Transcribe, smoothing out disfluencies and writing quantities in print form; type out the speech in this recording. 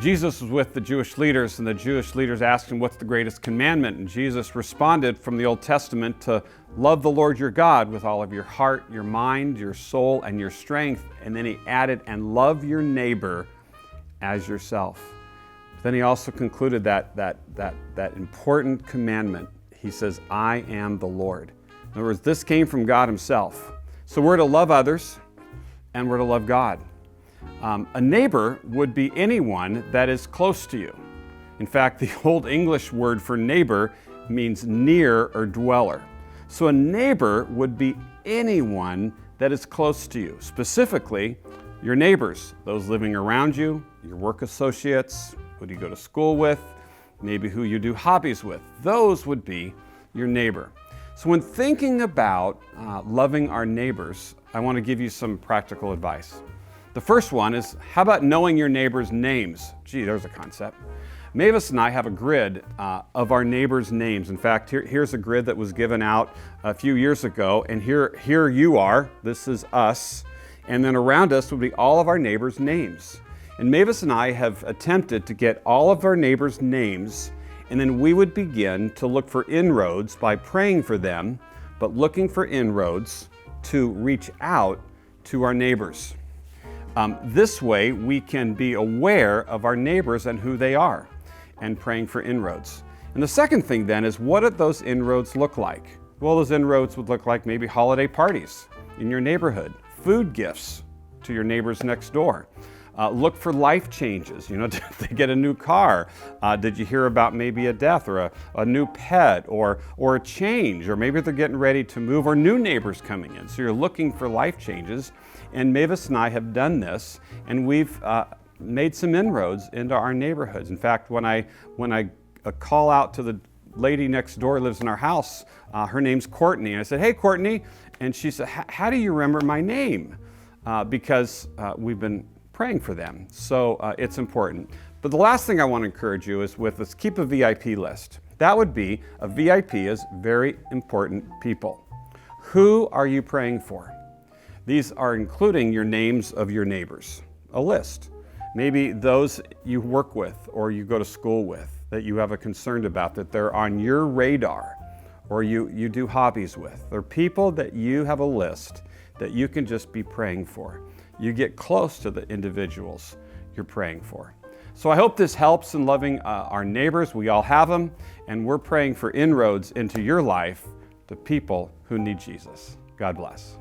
Jesus was with the Jewish leaders, and the Jewish leaders asked him, what's the greatest commandment? And Jesus responded from the Old Testament to love the Lord your God with all of your heart, your mind, your soul, and your strength. And then he added, and love your neighbor as yourself. Then he also concluded that important commandment. He says, I am the Lord. In other words, this came from God himself. So we're to love others, and we're to love God. A neighbor would be anyone that is close to you. In fact, the Old English word for neighbor means near or dweller. So a neighbor would be anyone that is close to you, specifically your neighbors, those living around you, your work associates, who do you go to school with, maybe who you do hobbies with. Those would be your neighbor. So when thinking about loving our neighbors, I want to give you some practical advice. The first one is, how about knowing your neighbors' names? Gee, there's a concept. Mavis and I have a grid of our neighbors' names. In fact, here's a grid that was given out a few years ago, and here you are. This is us. And then around us would be all of our neighbors' names. And Mavis and I have attempted to get all of our neighbors' names, and then we would begin to look for inroads by praying for them, but looking for inroads to reach out to our neighbors. This way we can be aware of our neighbors and who they are and praying for inroads. And the second thing then is, what do those inroads look like? Well, those inroads would look like maybe holiday parties in your neighborhood, food gifts to your neighbors next door. Look for life changes. You know, did they get a new car? Did you hear about maybe a death or a new pet or a change? Or maybe they're getting ready to move, or new neighbors coming in. So you're looking for life changes. And Mavis and I have done this, and we've made some inroads into our neighborhoods. In fact, when I call out to the lady next door who lives in our house, her name's Courtney. And I said, hey, Courtney. And she said, how do you remember my name? Because we've been praying for them. So it's important. But the last thing I want to encourage you is keep a VIP list. That would be, a VIP is very important people. Who are you praying for? These are including your names of your neighbors, a list. Maybe those you work with or you go to school with that you have a concern about, that they're on your radar, or you do hobbies with. They're people that you have a list that you can just be praying for. You get close to the individuals you're praying for. So I hope this helps in loving our neighbors. We all have them, and we're praying for inroads into your life to people who need Jesus. God bless.